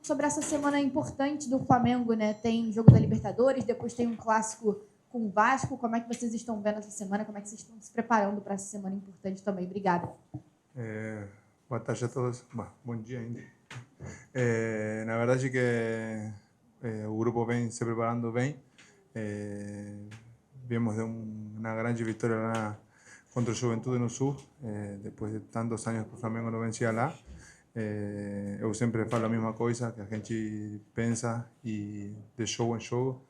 sobre essa semana importante do Flamengo, né? Tem jogo da Libertadores, depois tem um clássico com o Vasco. Como é que vocês estão vendo essa semana? Como é que vocês estão se preparando para essa semana importante também? Obrigada. Boa tarde a todos. Bom dia ainda. Na verdade que o grupo vem se preparando bem. Viemos de uma grande vitória lá contra o Juventude no Sul, depois de tantos anos que o Flamengo não vencia lá. Eu sempre falo a mesma coisa, que a gente pensa e de jogo em jogo.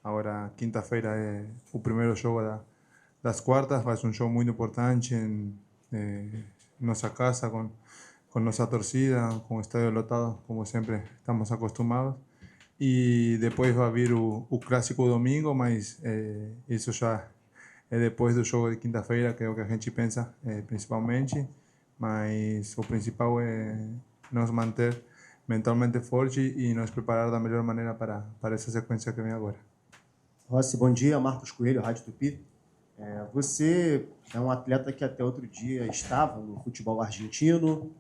Agora, quinta-feira é o primeiro jogo das quartas, vai ser um jogo muito importante em nossa casa, com nossa torcida, com o estádio lotado, como sempre estamos acostumados. E depois vai vir o clássico domingo, mas isso já é depois do jogo de quinta-feira, que é o que a gente pensa principalmente. Mas o principal é nos manter mentalmente forte e nos preparar da melhor maneira para essa sequência que vem agora. Rossi, bom dia. Marcos Coelho, Rádio Tupi. Você é um atleta que até outro dia estava no futebol argentino.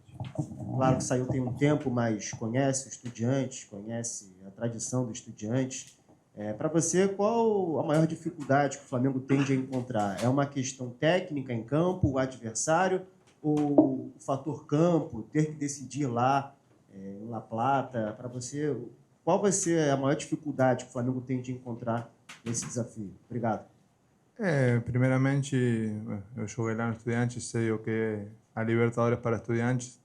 Claro que saiu tem um tempo, mas conhece o Estudiantes, conhece a tradição do Estudiantes. Para você, qual a maior dificuldade que o Flamengo tende a encontrar? É uma questão técnica em campo, o adversário, ou o fator campo, ter que decidir lá em La Plata? Para você, qual vai ser a maior dificuldade que o Flamengo tende a encontrar nesse desafio? Obrigado. Primeiramente, eu joguei lá no Estudiantes, sei o que é a Libertadores para Estudiantes.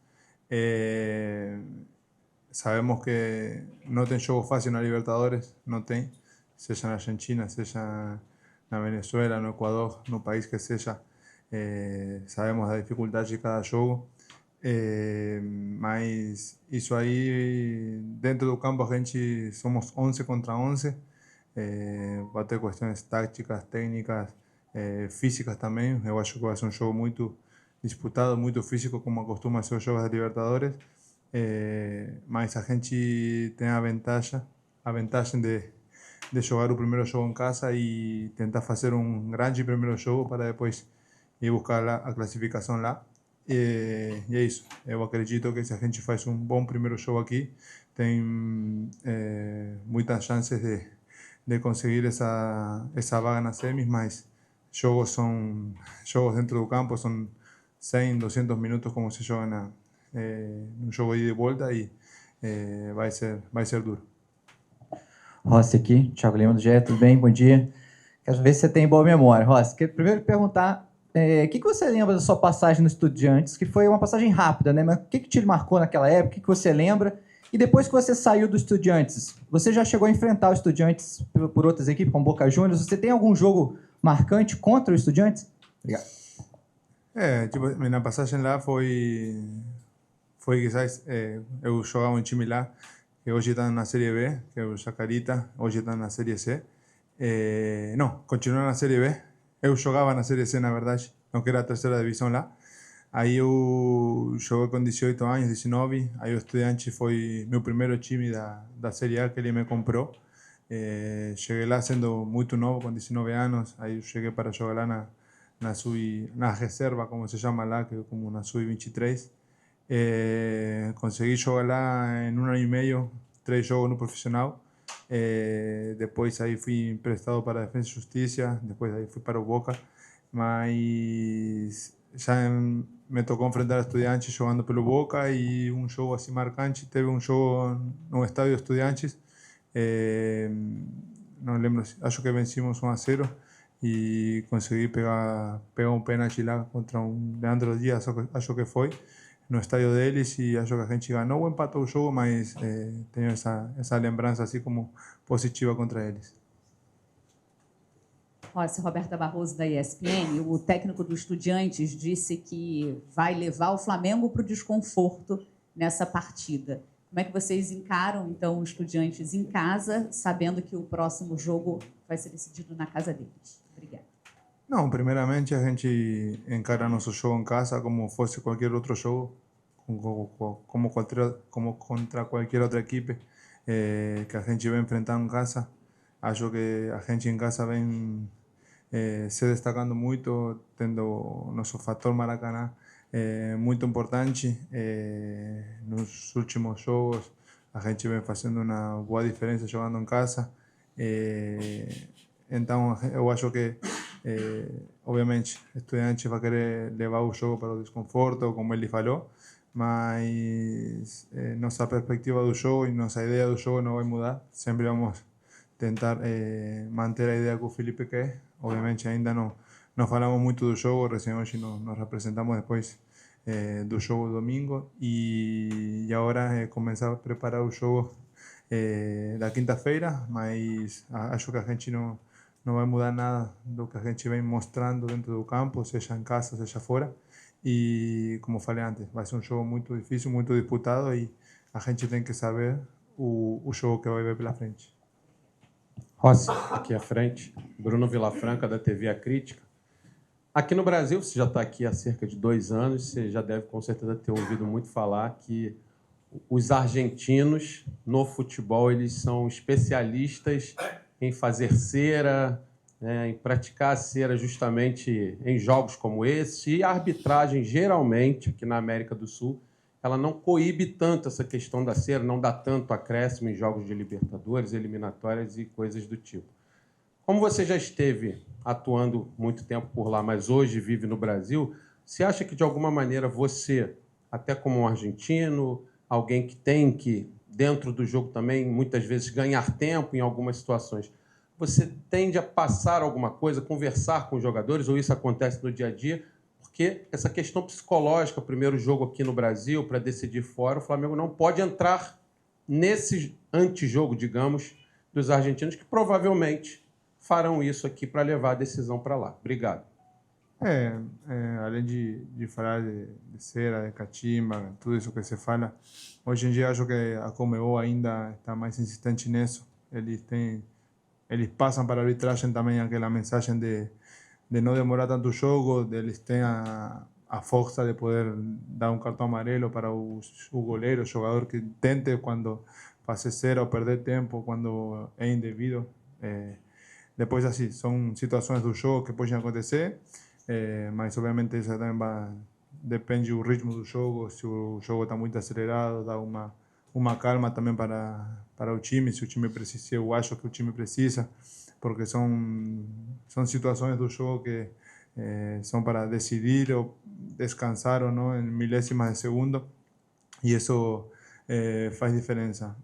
Sabemos que não tem jogo fácil na Libertadores, não tem, seja na Argentina, seja na Venezuela, no Equador, no país que seja. Sabemos da dificuldade de cada jogo, mas isso aí, dentro do campo, a gente somos 11 contra 11, vai ter questões táticas, técnicas, físicas também. Eu acho que vai ser um jogo muito disputado, muito físico, como costuma ser os jogos da Libertadores. Mas a gente tem a vantagem de jogar o primeiro jogo em casa e tentar fazer um grande primeiro jogo para depois ir buscar a classificação lá. E é isso. Eu acredito que se a gente faz um bom primeiro jogo aqui, tem muitas chances de conseguir essa vaga nas semis, mas jogos dentro do campo, são 100, 200 minutos como se joga no jogo de volta e vai ser duro. Rossi aqui, Thiago Lima do GE, tudo bem? Bom dia. Quero ver se você tem boa memória. Rossi, quero primeiro perguntar, o que você lembra da sua passagem no Estudiantes, que foi uma passagem rápida, né? Mas o que te marcou naquela época, o que você lembra? E depois que você saiu do Estudiantes, você já chegou a enfrentar o Estudiantes por outras equipes, como Boca Juniors? Você tem algum jogo marcante contra o Estudiantes? Obrigado. Minha passagem lá foi quizás, eu jogava um time lá, que hoje está na Série B, que é o Chacarita, hoje está na Série C. Não, continua na Série B. Eu jogava na Série C, na verdade, não que era a terceira divisão lá. Aí eu joguei com 18 anos, 19. Aí o Estudiantes foi meu primeiro time da Série A que ele me comprou. Cheguei lá sendo muito novo, com 19 anos. Aí eu cheguei para jogar lá na reserva, como se chama lá, que é como na Sub-23. Consegui jogar lá em 1 ano e meio, 3 jogos no profissional. Depois aí fui emprestado para a Defensa e Justiça, depois aí fui para o Boca, mas já me tocou enfrentar Estudiantes jogando pelo Boca e um jogo assim marcante, teve um jogo no estádio Estudiantes, não lembro, acho que vencimos 1-0 e consegui pegar um pênalti lá contra um Leandro Dias, acho que foi, no estádio deles e acho que a gente ganhou ou empatou o jogo, mas tenho essa lembrança assim como positiva contra eles. Rossi, Roberta Barroso, da ESPN. O técnico do Estudiantes disse que vai levar o Flamengo para o desconforto nessa partida. Como é que vocês encaram, então, o Estudiantes em casa, sabendo que o próximo jogo vai ser decidido na casa deles? Obrigada. Não, primeiramente a gente encara nosso jogo em casa como fosse qualquer outro jogo, como contra qualquer outra equipe que a gente vem enfrentando em casa. Acho que a gente em casa vem se destacando muito, tendo nosso fator Maracanã muito importante nos últimos jogos. a gente vem fazendo uma boa diferença jogando em casa. Então, eu acho que, obviamente, o Estudiantes vai querer levar o jogo para o desconforto, como ele falou, mas nossa perspectiva do jogo e nossa ideia do jogo não vai mudar. Sempre vamos tentar manter a ideia que o Felipe quer. Obviamente, ainda não falamos muito do jogo, recém hoje nos representamos depois do jogo domingo e agora é começar a preparar o jogo da quinta-feira, mas acho que a gente não vai mudar nada do que a gente vem mostrando dentro do campo, seja em casa, seja fora. E como falei antes, vai ser um jogo muito difícil, muito disputado e a gente tem que saber o jogo que vai ver pela frente. Rossi, aqui à frente, Bruno Vilafranca, da TV A Crítica. Aqui no Brasil, você já está aqui há cerca de 2 anos, você já deve com certeza ter ouvido muito falar que os argentinos no futebol eles são especialistas em fazer cera, em praticar a cera justamente em jogos como esse. E a arbitragem, geralmente, aqui na América do Sul, ela não coíbe tanto essa questão da cera, não dá tanto acréscimo em jogos de Libertadores, eliminatórias e coisas do tipo. Como você já esteve atuando muito tempo por lá, mas hoje vive no Brasil, você acha que, de alguma maneira, você, até como um argentino, alguém que tem que, dentro do jogo também, muitas vezes, ganhar tempo em algumas situações, você tende a passar alguma coisa, conversar com os jogadores, ou isso acontece no dia a dia? Porque essa questão psicológica, o primeiro jogo aqui no Brasil, para decidir fora, o Flamengo não pode entrar nesse antijogo, digamos, dos argentinos, que provavelmente farão isso aqui para levar a decisão para lá. Obrigado. Além de falar de cera, de catimba, tudo isso que se fala, hoje em dia acho que a Conmebol ainda está mais insistente nisso. Eles passam para a arbitragem também aquela mensagem de não demorar tanto o jogo, eles têm a força de poder dar um cartão amarelo para o goleiro, o jogador que tente quando fazer cera ou perder tempo, quando é indevido. Depois, assim, são situações do jogo que podem acontecer, mas obviamente isso também depende do ritmo do jogo. Se o jogo está muito acelerado, dá uma calma também para o time, se o time precisa, eu acho que o time precisa, porque são situações do jogo que são para decidir ou descansar ou não em milésimas de segundo, e isso faz diferença.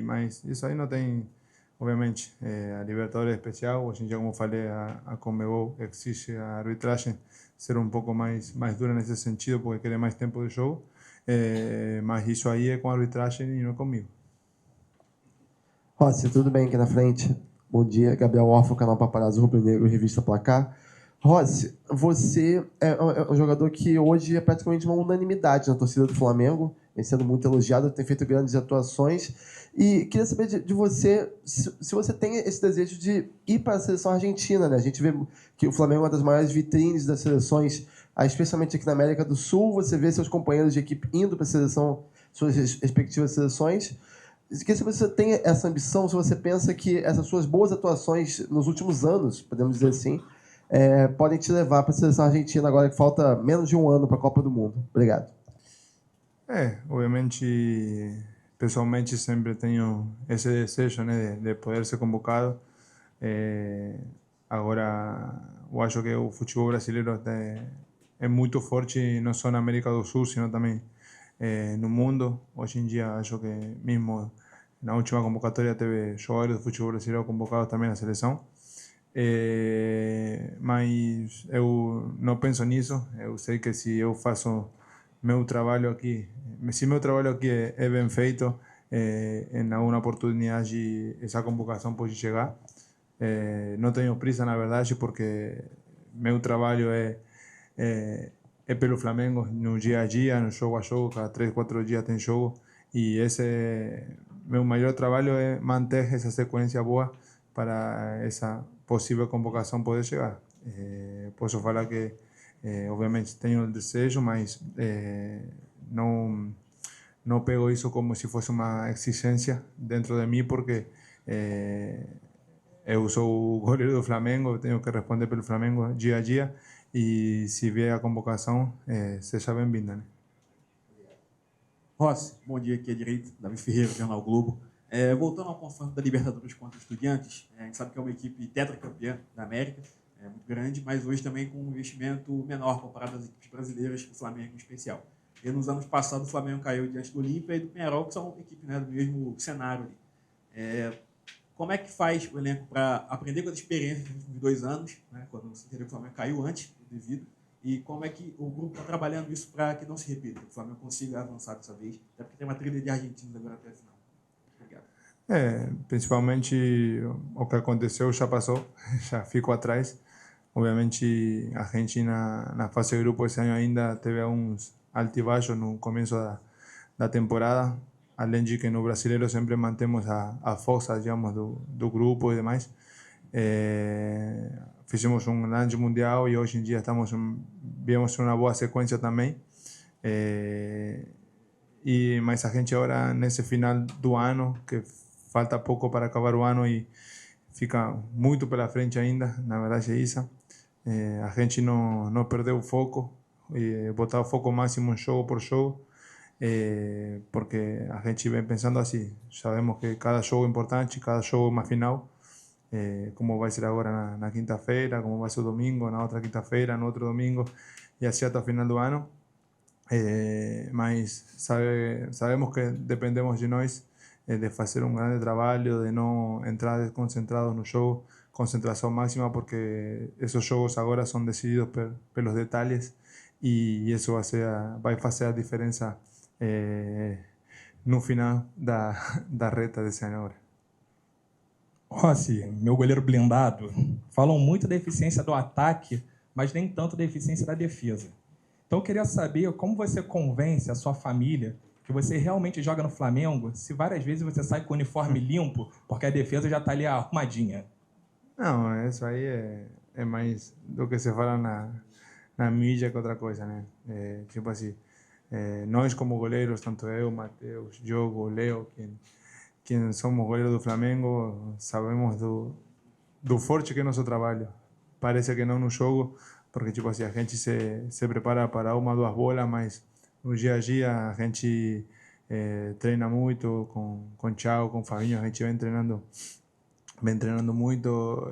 Mas isso aí não tem, obviamente, a Libertadores é especial. Hoje em dia, como falei, a Conmebol exige a arbitragem ser um pouco mais dura nesse sentido, porque quer mais tempo de jogo. Mas isso aí é com a arbitragem e não comigo. Rossi, tudo bem aqui na frente? Bom dia, Gabriel Orfa, canal Paparazzo Rubro Negro, revista Placar. Rossi, você é um jogador que hoje é praticamente uma unanimidade na torcida do Flamengo, vem sendo muito elogiado, tem feito grandes atuações. E queria saber de você se você tem esse desejo de ir para a seleção argentina, né? A gente vê que o Flamengo é uma das maiores vitrines das seleções, especialmente aqui na América do Sul. Você vê seus companheiros de equipe indo para a seleção, suas respectivas seleções. Queria saber se você tem essa ambição, se você pensa que essas suas boas atuações nos últimos anos, podemos dizer assim, podem te levar para a seleção argentina agora que falta menos de um ano para a Copa do Mundo. Obrigado. Obviamente, pessoalmente sempre tenho esse desejo, né, de poder ser convocado. Agora, eu acho que o futebol brasileiro é muito forte, não só na América do Sul, sino também no mundo. Hoje em dia, acho que mesmo na última convocatória teve jogadores do futebol brasileiro convocados também na seleção. Mas eu não penso nisso. Eu sei que se eu faço meu trabalho aqui, se meu trabalho aqui é bem feito, em alguma oportunidade essa convocação pode chegar. Não tenho prisa, na verdade, porque meu trabalho é pelo Flamengo, no dia a dia, no jogo a jogo, cada 3, 4 dias tem jogo, e meu maior trabalho é manter essa sequência boa para essa possível convocação poder chegar. Posso falar que, obviamente, tenho o desejo, mas não pego isso como se fosse uma exigência dentro de mim, porque eu sou o goleiro do Flamengo, eu tenho que responder pelo Flamengo dia a dia, e se vier a convocação, seja bem-vinda, né? Rossi, bom dia, aqui à direita, Davi Ferreira, Jornal Globo. Voltando ao confronto da Libertadores contra o Estudiantes, a gente sabe que é uma equipe tetracampeã da América, muito grande, mas hoje também com um investimento menor comparado às equipes brasileiras, o Flamengo em especial. E nos anos passados o Flamengo caiu diante do Olímpia e do Peñarol, que são equipes, né, do mesmo cenário ali. Como é que faz o elenco para aprender com as experiências dos últimos 2 anos, né, quando você entendeu que o Flamengo caiu antes do devido, e como é que o grupo está trabalhando isso para que não se repita, que o Flamengo consiga avançar dessa vez, até porque tem uma trilha de argentinos agora até a final. Obrigado. Principalmente o que aconteceu já passou, já ficou atrás. Obviamente a Argentina na fase de grupo esse ano ainda teve uns altibaixos no começo da temporada, além de que no Brasileiro sempre mantemos a força, digamos, do grupo e demais. Fizemos um grande mundial e hoje em dia viemos uma boa sequência também. Mas a gente agora nesse final do ano, que falta pouco para acabar o ano e fica muito pela frente ainda, na verdade é isso. A gente não perdeu o foco, botar o foco máximo jogo por jogo, porque a gente vem pensando assim, sabemos que cada jogo é importante, cada jogo é uma final, como vai ser agora na quinta-feira, como vai ser o domingo, na outra quinta-feira, no outro domingo, e assim até o final do ano. Mas sabemos que dependemos de nós, de fazer um grande trabalho, de não entrar desconcentrados no jogo, concentração máxima, porque esses jogos agora são decididos pelos detalhes e isso vai fazer a diferença no final da reta desse ano agora. Rossi, meu goleiro blindado, falam muito da eficiência do ataque, mas nem tanto da eficiência da defesa. Então eu queria saber como você convence a sua família que você realmente joga no Flamengo se várias vezes você sai com o uniforme limpo porque a defesa já está ali arrumadinha. Não, isso aí é mais do que se fala na mídia que outra coisa, né? Tipo assim, nós como goleiros, tanto eu, Matheus, Diogo, Leo, quem somos goleiros do Flamengo, sabemos do forte que é nosso trabalho. Parece que não no jogo, porque tipo assim, a gente se prepara para uma, 2 bolas, mas no dia a dia a gente treina muito com o Thiago, com o Fabinho, a gente vem treinando muito,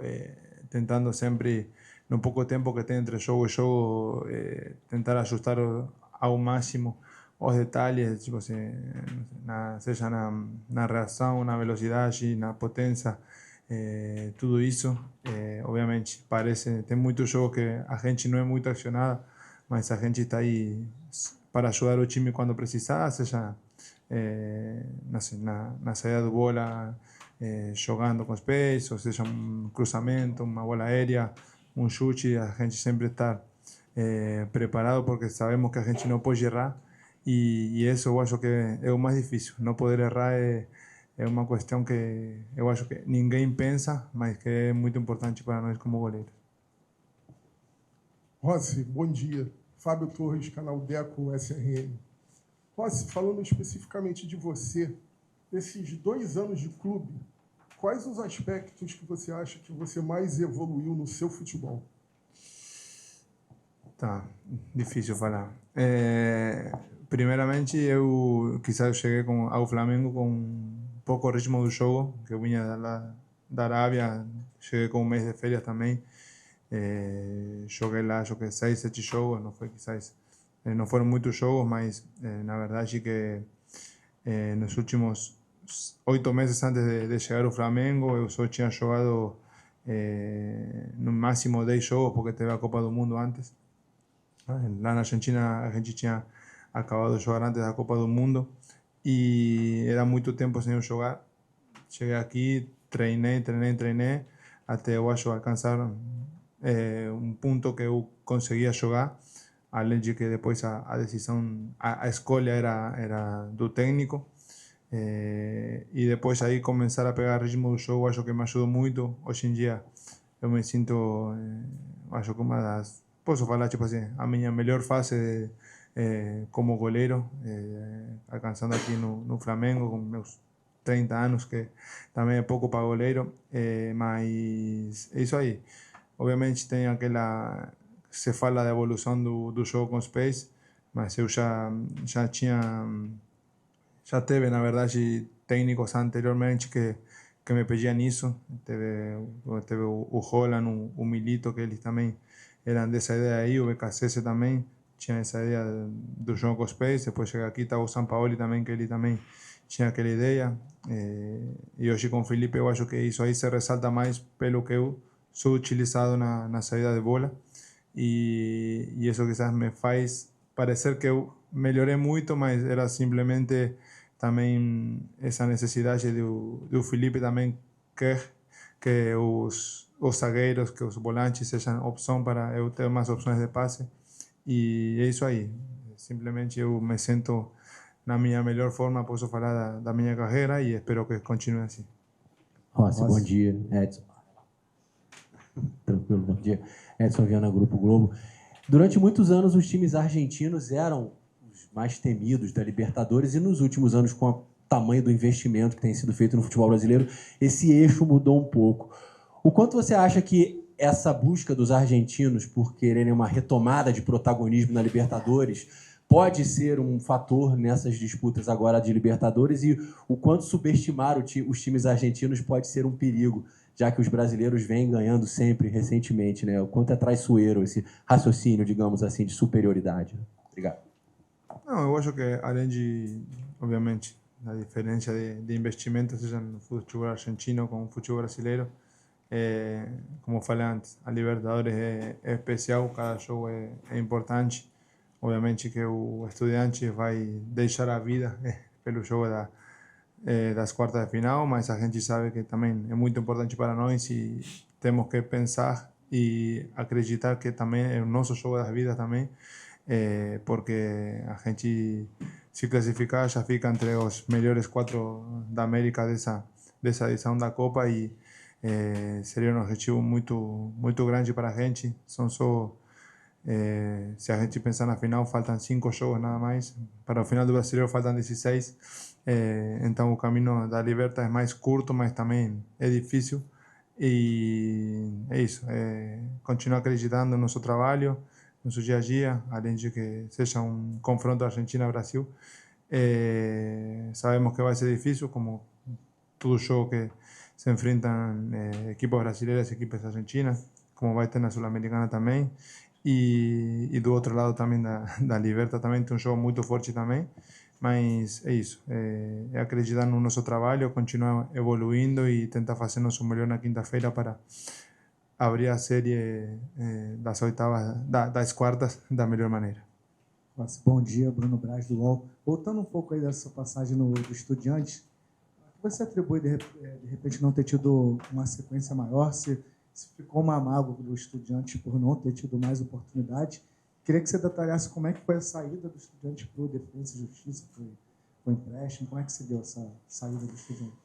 tentando sempre, no pouco tempo que tem entre jogo e jogo, tentar ajustar ao máximo os detalhes, tipo assim, seja na reação, na velocidade, na potência, tudo isso. Obviamente, tem muito jogo que a gente não é muito acionada, mas a gente está aí para ajudar o time quando precisar, seja na saída do bola, jogando com os pés, ou seja, um cruzamento, uma bola aérea, um chute, a gente sempre está preparado, porque sabemos que a gente não pode errar, e isso eu acho que é o mais difícil. Não poder errar é uma questão que eu acho que ninguém pensa, mas que é muito importante para nós como goleiros. Rossi, bom dia. Fábio Torres, canal Deco SRN. Rossi, falando especificamente de você, esses 2 anos de clube, quais os aspectos que você acha que você mais evoluiu no seu futebol? Tá, difícil falar. Primeiramente, quizás cheguei ao Flamengo com pouco ritmo do jogo, que eu vinha da Arábia, cheguei com um mês de férias também. Joguei lá, 6, 7 jogos, não foram muitos jogos, mas na verdade que nos últimos 8 meses antes de chegar ao Flamengo, eu só tinha jogado no máximo 10 jogos, porque teve a Copa do Mundo antes. Lá na Argentina a gente tinha acabado de jogar antes da Copa do Mundo e era muito tempo sem eu jogar. Cheguei aqui, treinei, até eu acho alcançar um ponto que eu conseguia jogar, além de que depois a decisão, a escolha era do técnico, e depois aí começar a pegar ritmo do jogo, acho que me ajudou muito. Hoje em dia eu me sinto, acho que posso falar, tipo assim, a minha melhor fase como goleiro, alcançando aqui no Flamengo com meus 30 anos, que também é pouco para goleiro, mas é isso aí. Obviamente tem se fala da evolução do jogo com os pés, mas eu já tinha já teve, na verdade, técnicos anteriormente que me pediam isso. Teve o Roland, o Milito, que eles também eram dessa ideia aí, o BKSS também tinha essa ideia do jogo com os pés. Depois chega aqui, tá o Sampaoli também, que ele também tinha aquela ideia. E hoje com o Felipe eu acho que isso aí se ressalta mais pelo que eu sou utilizado na saída de bola. E isso quizás me faz parecer que eu melhorei muito, mas era simplesmente também essa necessidade do Felipe também quer que os zagueiros, que os volantes sejam opção para eu ter mais opções de passe. E é isso aí. Simplesmente eu me sinto na minha melhor forma, posso falar da minha carreira e espero que continue assim. Rossi, bom dia. Edson. Tranquilo, bom dia. Edson Viana, Grupo Globo. Durante muitos anos, os times argentinos eram os mais temidos da Libertadores e nos últimos anos, com o tamanho do investimento que tem sido feito no futebol brasileiro, esse eixo mudou um pouco. O quanto você acha que essa busca dos argentinos por quererem uma retomada de protagonismo na Libertadores pode ser um fator nessas disputas agora de Libertadores e o quanto subestimar os times argentinos pode ser um perigo, já que os brasileiros vêm ganhando sempre recentemente, né? O quanto é traiçoeiro esse raciocínio, digamos assim, de superioridade. Obrigado. Não, eu acho que além de, obviamente, a diferença de investimento, seja no futebol argentino com o futebol brasileiro, como falei antes, a Libertadores é especial, cada jogo é importante. Obviamente que o Estudiantes vai deixar a vida pelo jogo das quartas de final, mas a gente sabe que também é muito importante para nós e temos que pensar e acreditar que também é o nosso jogo das vidas também, porque a gente se classificar já fica entre os melhores 4 da América dessa edição da Copa e seria um objetivo muito grande para a gente. São só se a gente pensar na final, faltam 5 jogos nada mais. Para o final do Brasileiro faltam 16. Então o caminho da Liberta é mais curto, mas também é difícil. E é isso. Continuar acreditando no nosso trabalho, no nosso dia a dia, além de que seja um confronto Argentina-Brasil. Sabemos que vai ser difícil, como todo jogo que se enfrentam equipos brasileiros e equipes argentinas, como vai ter na Sul-Americana também. E do outro lado também da Liberta também tem um jogo muito forte também, mas é isso, é acreditar no nosso trabalho, continuar evoluindo e tentar fazer nosso melhor na quinta-feira para abrir a série das oitavas, das quartas da melhor maneira. Bom dia, Bruno Braz do UOL. Voltando um pouco aí dessa passagem do Estudiantes, o que você atribui de repente não ter tido uma sequência maior, se ficou uma mágoa do Estudiantes por não ter tido mais oportunidade? Queria que você detalhasse como é que foi a saída do Estudiantes para o Defensa e Justiça, foi o empréstimo, como é que se deu essa saída do Estudiantes?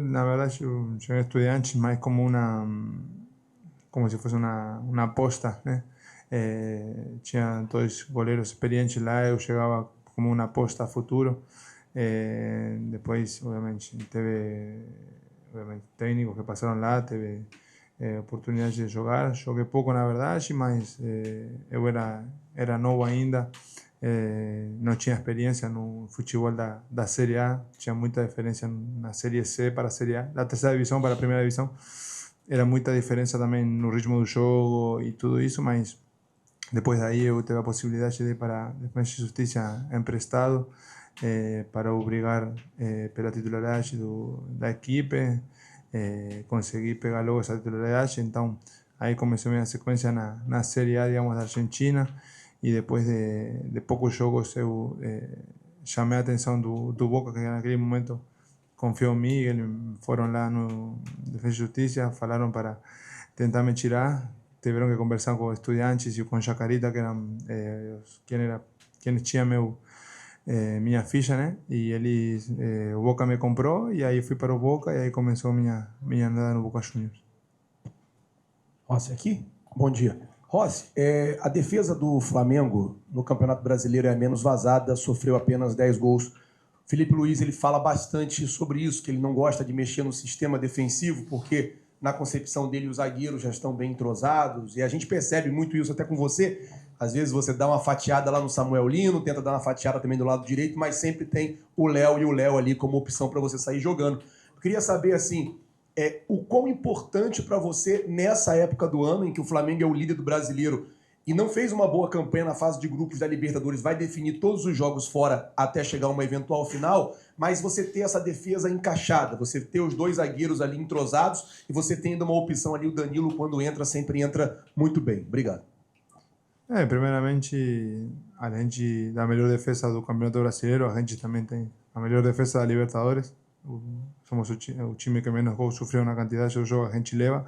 Na verdade, eu cheguei a Estudiantes mais como se fosse uma aposta, né? Tinha 2 goleiros experientes lá, eu chegava como uma aposta a futuro. Depois, obviamente, teve técnicos que passaram lá, teve oportunidade de jogar. Joguei pouco, na verdade, mas eu era novo ainda, não tinha experiência no futebol da Série A, tinha muita diferença na Série C para a Série A, da terceira divisão para a primeira divisão. Era muita diferença também no ritmo do jogo e tudo isso, mas depois daí eu tive a possibilidade de ir para a Defensa e Justiça emprestado, para obrigar pela titularidade da equipe. Consegui pegar logo essa titularidade, então aí começou minha sequência na Série A, digamos, da Argentina, e depois de poucos jogos eu chamei a atenção do Boca, que naquele momento confiou em mim, eles foram lá no Defensa e Justiça, falaram para tentar me tirar, tiveram que conversar com Estudiantes e com Chacarita, que eram quienes tinham minha ficha, né? E eles, o Boca me comprou e aí fui para o Boca e aí começou minha andada no Boca Juniors. Rossi aqui? Bom dia. Rossi, a defesa do Flamengo no Campeonato Brasileiro é a menos vazada, sofreu apenas 10 gols. Felipe Luiz ele fala bastante sobre isso, que ele não gosta de mexer no sistema defensivo, porque na concepção dele os zagueiros já estão bem entrosados, e a gente percebe muito isso até com você, Às vezes você dá uma fatiada lá no Samuel Lino, tenta dar uma fatiada também do lado direito, mas sempre tem o Léo e o Léo ali como opção para você sair jogando. Eu queria saber, assim, o quão importante para você, nessa época do ano, em que o Flamengo é o líder do Brasileiro e não fez uma boa campanha na fase de grupos da Libertadores, vai definir todos os jogos fora até chegar a uma eventual final, mas você ter essa defesa encaixada, você ter os dois zagueiros ali entrosados e você tendo uma opção ali, o Danilo, quando entra, sempre entra muito bem. Obrigado. Primeiramente, além da melhor defesa do Campeonato Brasileiro, a gente também tem a melhor defesa da Libertadores. Somos o time que menos gols sofreu na quantidade de jogos que a gente leva.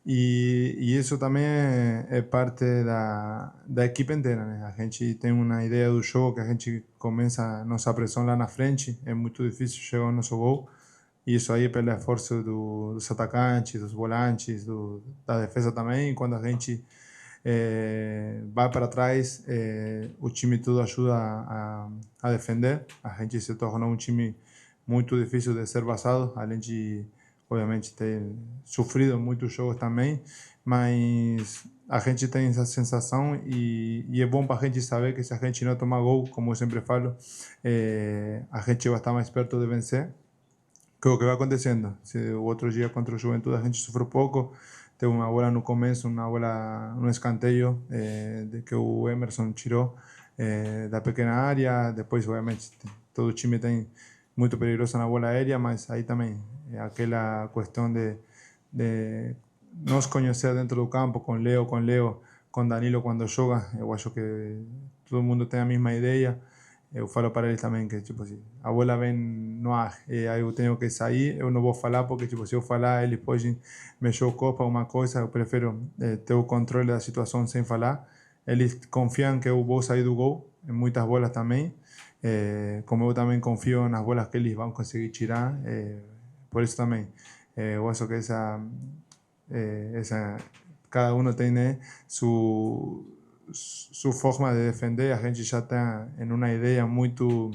E isso também é parte da equipe inteira, né? A gente tem uma ideia do jogo que a gente começa a nossa pressão lá na frente, é muito difícil chegar ao nosso gol. E isso aí pelo esforço dos atacantes, dos volantes, da defesa também. Quando a gente vai para trás, o time todo ajuda a defender. A gente se tornou um time muito difícil de ser vazado, além de, obviamente, ter sofrido muitos jogos também, mas a gente tem essa sensação e é bom para a gente saber que se a gente não tomar gol, como eu sempre falo, a gente vai estar mais perto de vencer, que é o que vai acontecendo. Se o outro dia contra o Juventude a gente sofreu pouco, teve uma bola no começo, um escanteio que o Emerson tirou da pequena área, depois, obviamente, todo o time tem muito perigoso na bola aérea, mas aí também é aquela questão de nos conhecer dentro do campo, com Leo, com Danilo quando joga. Eu acho que todo mundo tem a mesma ideia. Eu falo para eles também que, tipo, se a bola vem no ar e aí eu tenho que sair, eu não vou falar, porque, tipo, se eu falar, eles podem me jogar para uma coisa. Eu prefiro ter o controle da situação sem falar. Eles confiam que eu vou sair do gol, em muitas bolas também. Como eu também confio nas bolas que eles vão conseguir tirar, por isso também eu acho que essa cada um tem, né, sua forma de defender. A gente já está em uma ideia muito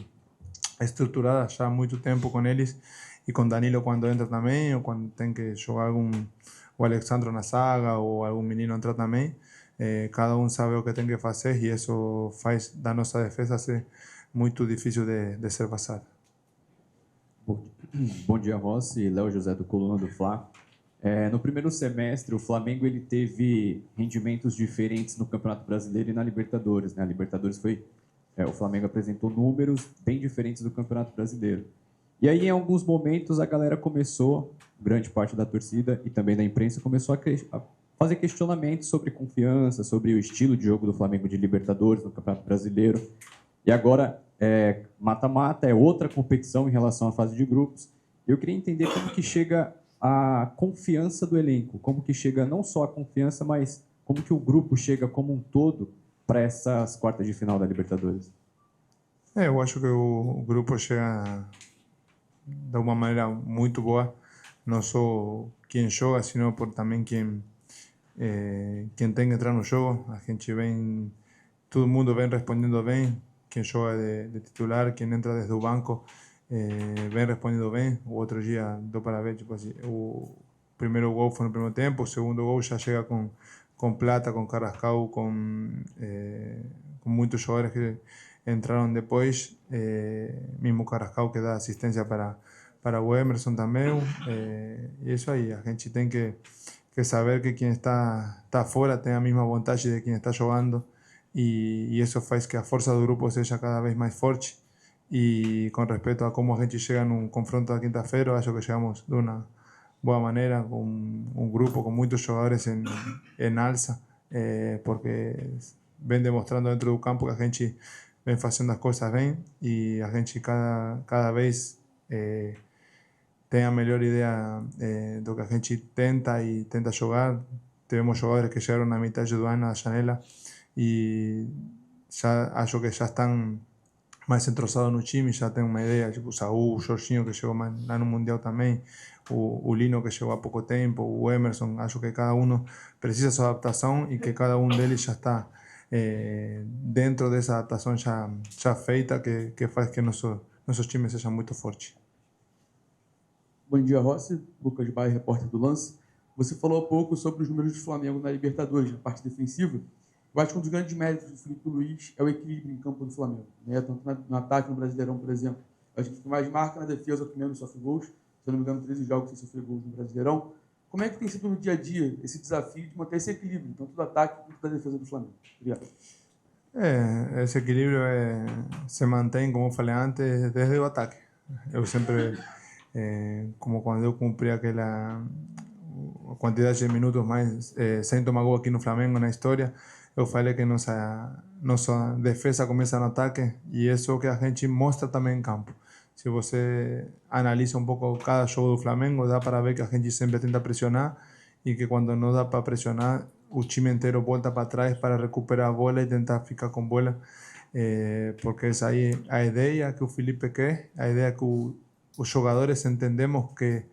estruturada já há muito tempo com eles, e com Danilo quando entra também, ou quando tem que jogar o Alexandre na zaga ou algum menino entrar também. Cada um sabe o que tem que fazer e isso faz da nossa defesa ser muito difícil de ser vazada. Bom dia, Rossi. Léo José do Coluna do Fla. No primeiro semestre, o Flamengo ele teve rendimentos diferentes no Campeonato Brasileiro e na Libertadores. A Libertadores o Flamengo apresentou números bem diferentes do Campeonato Brasileiro. E aí, em alguns momentos, a galera começou, grande parte da torcida e também da imprensa, começou a fazer questionamentos sobre confiança, sobre o estilo de jogo do Flamengo de Libertadores no Campeonato Brasileiro. E agora, mata-mata é outra competição em relação à fase de grupos. Eu queria entender como que chega a confiança do elenco, como que chega não só a confiança, mas como que o grupo chega como um todo para essas quartas de final da Libertadores. Eu acho que o grupo chega de uma maneira muito boa, não só quem joga, sino por também quem tem que entrar no jogo. A gente vem, todo mundo vem respondendo bem. Quem joga de titular, quem entra desde o banco, vem respondendo bem. O outro dia deu para ver, tipo assim, o primeiro gol foi no primeiro tempo, o segundo gol já chega com Plata, com Carrascal, com muitos jogadores que entraram depois, mesmo Carrascal que dá assistência para o Emerson também. E isso aí, a gente tem que saber que quem está fora tem a mesma vontade de quem está jogando. E isso faz que a força do grupo seja cada vez mais forte. E com respeito a como a gente chega num confronto da quinta-feira, eu acho que chegamos de uma boa maneira, com um grupo com muitos jogadores em alça, porque vem demonstrando dentro do campo que a gente vem fazendo as coisas bem, e a gente cada vez tem a melhor ideia do que a gente tenta jogar. Tivemos jogadores que chegaram na metade do ano à janela e já acho que já estão mais entrosados no time, já tem uma ideia, tipo o Saúl, o Jorginho que chegou lá no Mundial também, o Lino que chegou há pouco tempo, o Emerson. Acho que cada um precisa sua adaptação e que cada um deles já está dentro dessa adaptação já feita, que faz que nossos times sejam muito fortes. Bom dia, Rossi. Lucas Baia, repórter do Lance. Você falou há pouco sobre os números do Flamengo na Libertadores, na parte defensiva. Eu acho que um dos grandes méritos do Filipe Luís é o equilíbrio em campo do Flamengo, né? Tanto no ataque, no Brasileirão, por exemplo. Eu acho que o que mais marca na defesa, primeiro, sofre gols. Se eu não me engano, 13 jogos sem sofrer gols no Brasileirão. Como é que tem sido no dia a dia esse desafio de manter esse equilíbrio, tanto do ataque quanto da defesa do Flamengo? Obrigado. Esse equilíbrio se mantém, como eu falei antes, desde o ataque. Eu sempre, como quando eu cumpri aquela quantidade de minutos mais sem tomar gol aqui no Flamengo na história, eu falei que nossa defesa começa no ataque e isso é o que a gente mostra também em campo. Se você analisa um pouco cada jogo do Flamengo, dá para ver que a gente sempre tenta pressionar e que quando não dá para pressionar, o time inteiro volta para trás para recuperar a bola e tentar ficar com bola, porque essa aí é a ideia que o Felipe quer, a ideia que os jogadores entendemos que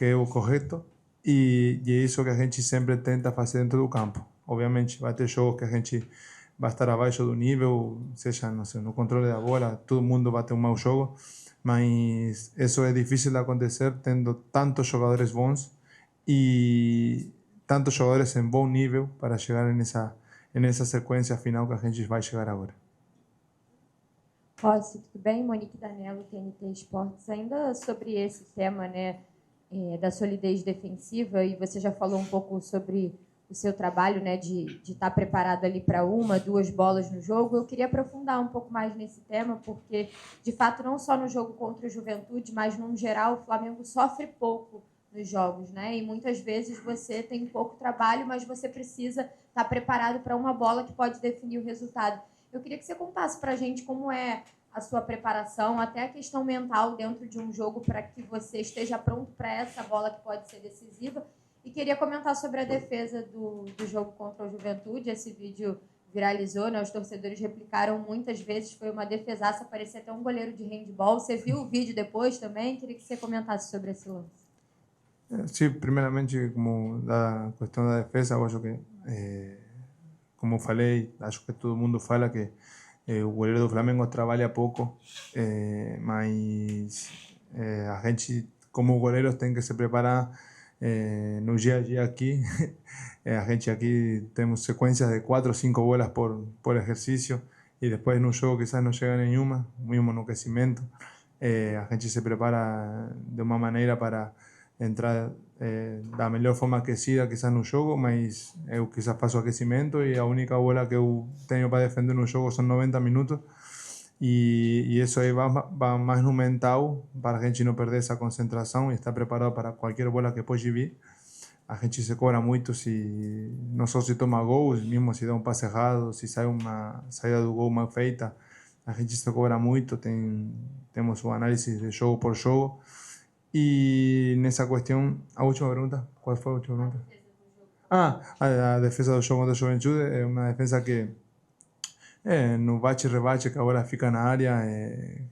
é o correto e é isso que a gente sempre tenta fazer dentro do campo. Obviamente vai ter jogos que a gente vai estar abaixo do nível, seja não sei, no controle da bola, todo mundo vai ter um mau jogo, mas isso é difícil de acontecer tendo tantos jogadores bons e tantos jogadores em bom nível para chegar nessa sequência final que a gente vai chegar agora. Rossi, tudo bem? Monique Danello, TNT Esportes. Ainda sobre esse tema, né, da solidez defensiva, e você já falou um pouco sobre o seu trabalho, né, de estar preparado ali para 1, 2 bolas no jogo. Eu queria aprofundar um pouco mais nesse tema, porque, de fato, não só no jogo contra o Juventude, mas, no geral, o Flamengo sofre pouco nos jogos, né? E muitas vezes você tem pouco trabalho, mas você precisa estar preparado para uma bola que pode definir o resultado. Eu queria que você contasse para a gente como é a sua preparação, até a questão mental dentro de um jogo, para que você esteja pronto para essa bola que pode ser decisiva. E queria comentar sobre a defesa do jogo contra o Juventude. Esse vídeo viralizou, né? Os torcedores replicaram muitas vezes, foi uma defesaça, parecia até um goleiro de handball. Você viu o vídeo depois também? Queria que você comentasse sobre esse lance. Sí, primeramente, como la cuestión de la defensa, yo que, como falei, acho que todo el mundo fala que o goleiro do Flamengo trabalha pouco, mas a gente, como goleiros, tem que se preparar no dia a dia aqui. A gente aqui temos sequências de 4 ou 5 bolas por exercício e depois no jogo quizás não chega nenhuma, mesmo no aquecimento. A gente se prepara de uma maneira para entrar da melhor forma aquecida quizás no jogo, mas eu quizás faço aquecimento e a única bola que eu tenho para defender no jogo são 90 minutos e isso aí vai mais no mental para a gente não perder essa concentração e estar preparado para qualquer bola que pode vir. A gente se cobra muito não só se toma gols, mesmo se dá um passe errado, se sai uma saída do gol mal feita, a gente se cobra muito, temos uma análise de jogo por jogo. E nessa questão, a última pergunta, qual foi a última pergunta? A defesa do jogo contra a Juventude é uma defesa que no bate e rebate que agora fica na área,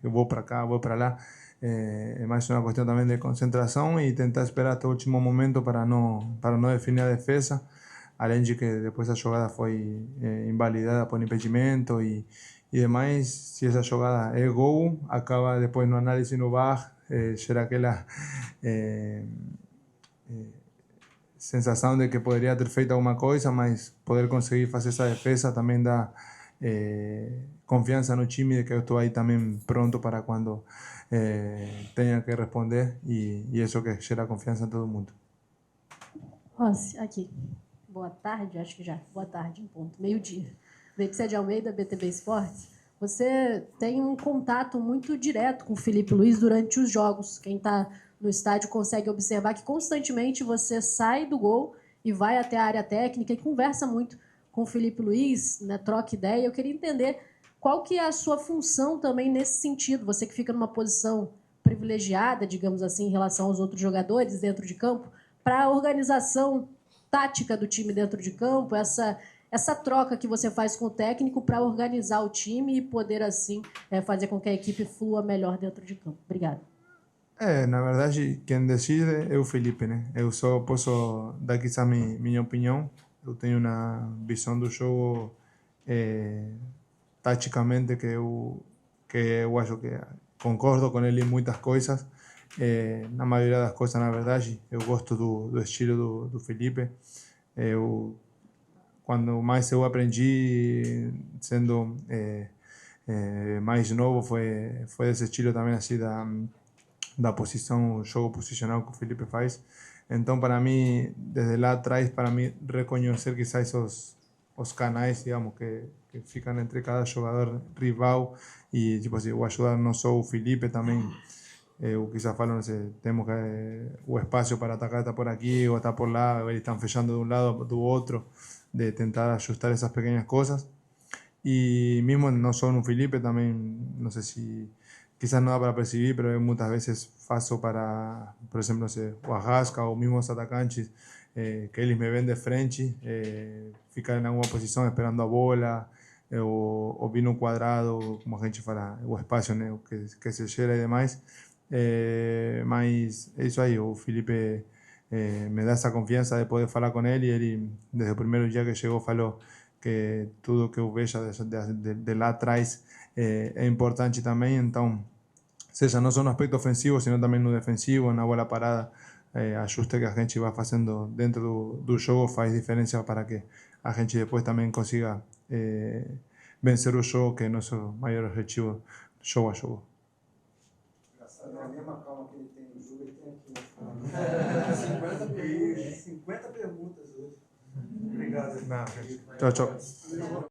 eu vou para cá, vou para lá, é mais uma questão também de concentração e tentar esperar até o último momento para não definir a defesa, além de que depois a jogada foi invalidada por impedimento e demais. Se essa jogada é gol, acaba depois no análise no VAR, gera aquela sensação de que poderia ter feito alguma coisa, mas poder conseguir fazer essa defesa também dá confiança no time de que eu estou aí também pronto para quando tenha que responder e isso que gera confiança em todo mundo. Rossi, aqui. Boa tarde, acho que já. Boa tarde, em ponto. Meio-dia. Vexé de Almeida, BTB Esportes. Você tem um contato muito direto com o Filipe Luís durante os jogos. Quem está no estádio consegue observar que constantemente você sai do gol e vai até a área técnica e conversa muito com o Filipe Luís, né, troca ideia. Eu queria entender qual que é a sua função também nesse sentido. Você que fica numa posição privilegiada, digamos assim, em relação aos outros jogadores dentro de campo, para a organização tática do time dentro de campo, essa troca que você faz com o técnico para organizar o time e poder, assim, fazer com que a equipe flua melhor dentro de campo. Obrigado. Na verdade, quem decide é o Felipe, né? Eu só posso dar quizá minha opinião. Eu tenho uma visão do jogo taticamente que eu acho que concordo com ele em muitas coisas. Na maioria das coisas, na verdade, eu gosto do estilo do Felipe. quando mais eu aprendi sendo mais novo foi desse estilo também assim da posição, jogo posicional que o Felipe faz. Então, para mim, desde lá atrás, para mim, reconhecer quizás os canais, digamos, que ficam entre cada jogador rival e, tipo assim, o ajudar não só o Felipe também. Eu quizás falo, não sei, temos o espaço para atacar está por aqui ou está por lá, eles estão fechando de um lado do outro, de tentar ajustar essas pequeñas coisas. Y mismo no solo un Felipe, también, no sé si, quizás no da para percibir, pero muchas veces faço para, por ejemplo, no sé, o Arrasca o mismo os atacantes, que eles me ven de frente, ficar en alguna posición esperando a bola, o vir no quadrado, como a gente fala, o espaço, né, que se gera e demais. Mas é isso aí, o Felipe me dá essa confiança de poder falar com ele, e ele, desde o primeiro dia que chegou, falou que tudo que eu vejo de lá atrás é importante também, então, seja não só no aspecto ofensivo, sino também no defensivo, na bola parada, ajuste que a gente vai fazendo dentro do jogo faz diferença para que a gente depois também consiga vencer o jogo, que é nosso maior objetivo, jogo a jogo. A mesma calma que ele tem no jogo, ele tem aqui. 50 perguntas hoje. Obrigado. Tchau, tchau.